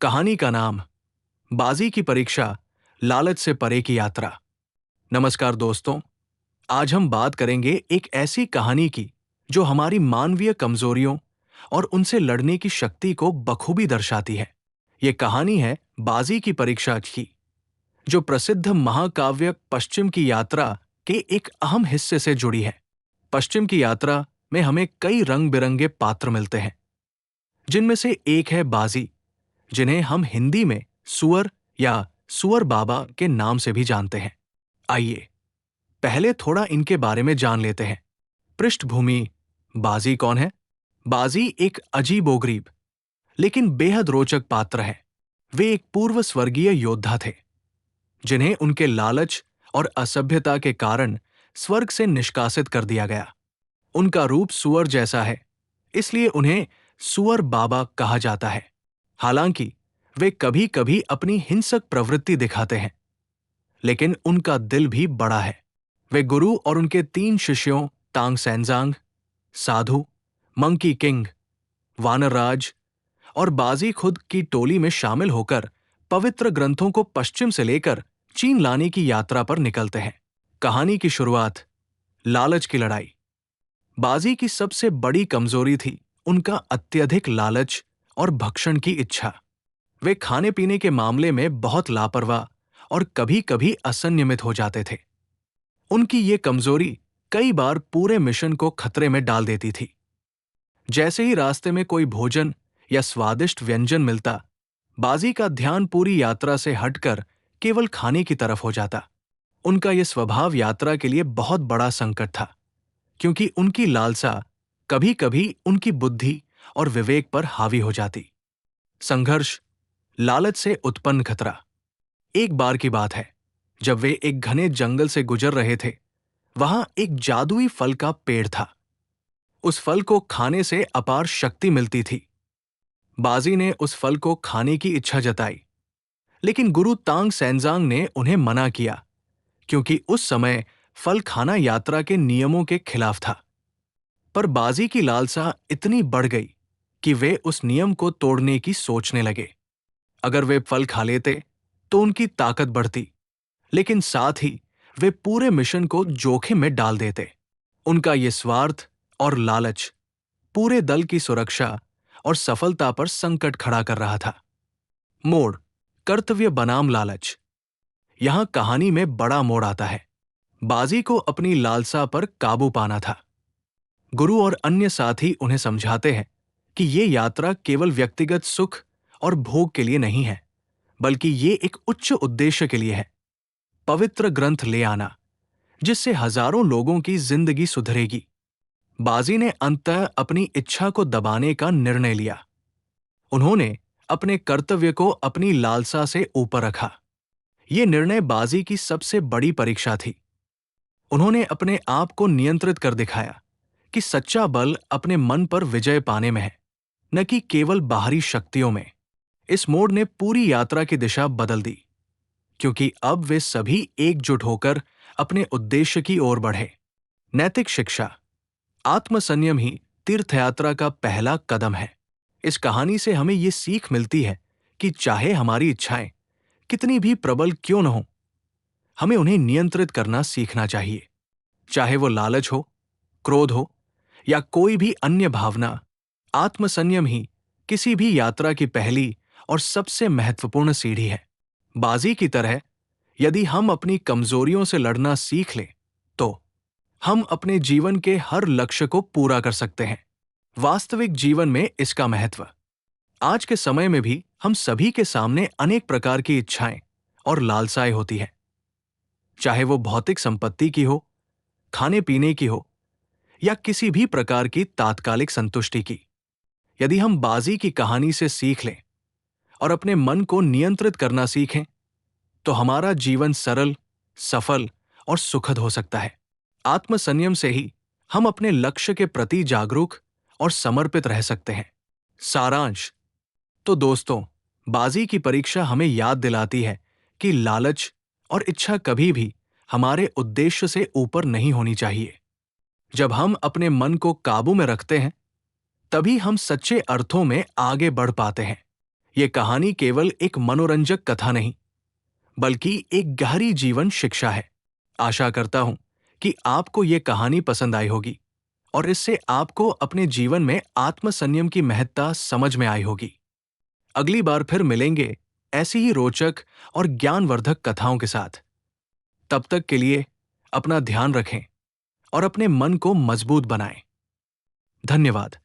कहानी का नाम बाजी की परीक्षा, लालच से परे की यात्रा। नमस्कार दोस्तों, आज हम बात करेंगे एक ऐसी कहानी की जो हमारी मानवीय कमजोरियों और उनसे लड़ने की शक्ति को बखूबी दर्शाती है। ये कहानी है बाजी की परीक्षा की, जो प्रसिद्ध महाकाव्य पश्चिम की यात्रा के एक अहम हिस्से से जुड़ी है। पश्चिम की यात्रा में हमें कई रंग बिरंगे पात्र मिलते हैं, जिनमें से एक है बाजी, जिन्हें हम हिंदी में सुअर या सुअर बाबा के नाम से भी जानते हैं। आइए पहले थोड़ा इनके बारे में जान लेते हैं। पृष्ठभूमि: बाजी कौन है? बाजी एक अजीबोगरीब लेकिन बेहद रोचक पात्र है। वे एक पूर्व स्वर्गीय योद्धा थे, जिन्हें उनके लालच और असभ्यता के कारण स्वर्ग से निष्कासित कर दिया गया। उनका रूप सुअर जैसा है, इसलिए उन्हें सुअर बाबा कहा जाता है। हालांकि वे कभी कभी अपनी हिंसक प्रवृत्ति दिखाते हैं, लेकिन उनका दिल भी बड़ा है। वे गुरु और उनके 3 शिष्यों तांग सेंजांग, साधु, मंकी किंग, वानरराज और बाजी खुद की टोली में शामिल होकर पवित्र ग्रंथों को पश्चिम से लेकर चीन लाने की यात्रा पर निकलते हैं। कहानी की शुरुआत: लालच की लड़ाई। बाजी की सबसे बड़ी कमजोरी थी उनका अत्यधिक लालच और भक्षण की इच्छा। वे खाने पीने के मामले में बहुत लापरवाह और कभी-कभी असंयमित हो जाते थे। उनकी ये कमजोरी कई बार पूरे मिशन को खतरे में डाल देती थी। जैसे ही रास्ते में कोई भोजन या स्वादिष्ट व्यंजन मिलता, बाजी का ध्यान पूरी यात्रा से हटकर केवल खाने की तरफ हो जाता। उनका यह स्वभाव यात्रा के लिए बहुत बड़ा संकट था, क्योंकि उनकी लालसा कभी-कभी उनकी बुद्धि और विवेक पर हावी हो जाती। संघर्ष: लालच से उत्पन्न खतरा। एक बार की बात है, जब वे एक घने जंगल से गुजर रहे थे। वहां एक जादुई फल का पेड़ था। उस फल को खाने से अपार शक्ति मिलती थी। बाजी ने उस फल को खाने की इच्छा जताई, लेकिन गुरु तांग सेंजांग ने उन्हें मना किया, क्योंकि उस समय फल खाना यात्रा के नियमों के खिलाफ था। पर बाजी की लालसा इतनी बढ़ गई कि वे उस नियम को तोड़ने की सोचने लगे। अगर वे फल खा लेते तो उनकी ताकत बढ़ती, लेकिन साथ ही वे पूरे मिशन को जोखिम में डाल देते। उनका ये स्वार्थ और लालच पूरे दल की सुरक्षा और सफलता पर संकट खड़ा कर रहा था। मोड़: कर्तव्य बनाम लालच। यहां कहानी में बड़ा मोड़ आता है। बाजी को अपनी लालसा पर काबू पाना था। गुरु और अन्य साथी उन्हें समझाते हैं कि ये यात्रा केवल व्यक्तिगत सुख और भोग के लिए नहीं है, बल्कि ये एक उच्च उद्देश्य के लिए है: पवित्र ग्रंथ ले आना, जिससे हजारों लोगों की जिंदगी सुधरेगी। बाजी ने अंततः अपनी इच्छा को दबाने का निर्णय लिया। उन्होंने अपने कर्तव्य को अपनी लालसा से ऊपर रखा। ये निर्णय बाजी की सबसे बड़ी परीक्षा थी। उन्होंने अपने आप को नियंत्रित कर दिखाया कि सच्चा बल अपने मन पर विजय पाने में है, न कि केवल बाहरी शक्तियों में। इस मोड़ ने पूरी यात्रा की दिशा बदल दी, क्योंकि अब वे सभी एकजुट होकर अपने उद्देश्य की ओर बढ़े। नैतिक शिक्षा: आत्मसंयम ही तीर्थयात्रा का पहला कदम है। इस कहानी से हमें ये सीख मिलती है कि चाहे हमारी इच्छाएं कितनी भी प्रबल क्यों न हो, हमें उन्हें नियंत्रित करना सीखना चाहिए। चाहे वो लालच हो, क्रोध हो या कोई भी अन्य भावना, आत्मसंयम ही किसी भी यात्रा की पहली और सबसे महत्वपूर्ण सीढ़ी है। बाजी की तरह यदि हम अपनी कमजोरियों से लड़ना सीख लें, तो हम अपने जीवन के हर लक्ष्य को पूरा कर सकते हैं। वास्तविक जीवन में इसका महत्व: आज के समय में भी हम सभी के सामने अनेक प्रकार की इच्छाएं और लालसाएं होती हैं, चाहे वो भौतिक संपत्ति की हो, खाने पीने की हो या किसी भी प्रकार की तात्कालिक संतुष्टि की। यदि हम बाजी की कहानी से सीख लें और अपने मन को नियंत्रित करना सीखें, तो हमारा जीवन सरल, सफल और सुखद हो सकता है। आत्मसंयम से ही हम अपने लक्ष्य के प्रति जागरूक और समर्पित रह सकते हैं। सारांश: तो दोस्तों, बाजी की परीक्षा हमें याद दिलाती है कि लालच और इच्छा कभी भी हमारे उद्देश्य से ऊपर नहीं होनी चाहिए। जब हम अपने मन को काबू में रखते हैं, तभी हम सच्चे अर्थों में आगे बढ़ पाते हैं। ये कहानी केवल एक मनोरंजक कथा नहीं, बल्कि एक गहरी जीवन शिक्षा है। आशा करता हूं कि आपको ये कहानी पसंद आई होगी और इससे आपको अपने जीवन में आत्मसंयम की महत्ता समझ में आई होगी। अगली बार फिर मिलेंगे ऐसी ही रोचक और ज्ञानवर्धक कथाओं के साथ। तब तक के लिए अपना ध्यान रखें और अपने मन को मजबूत बनाएं। धन्यवाद।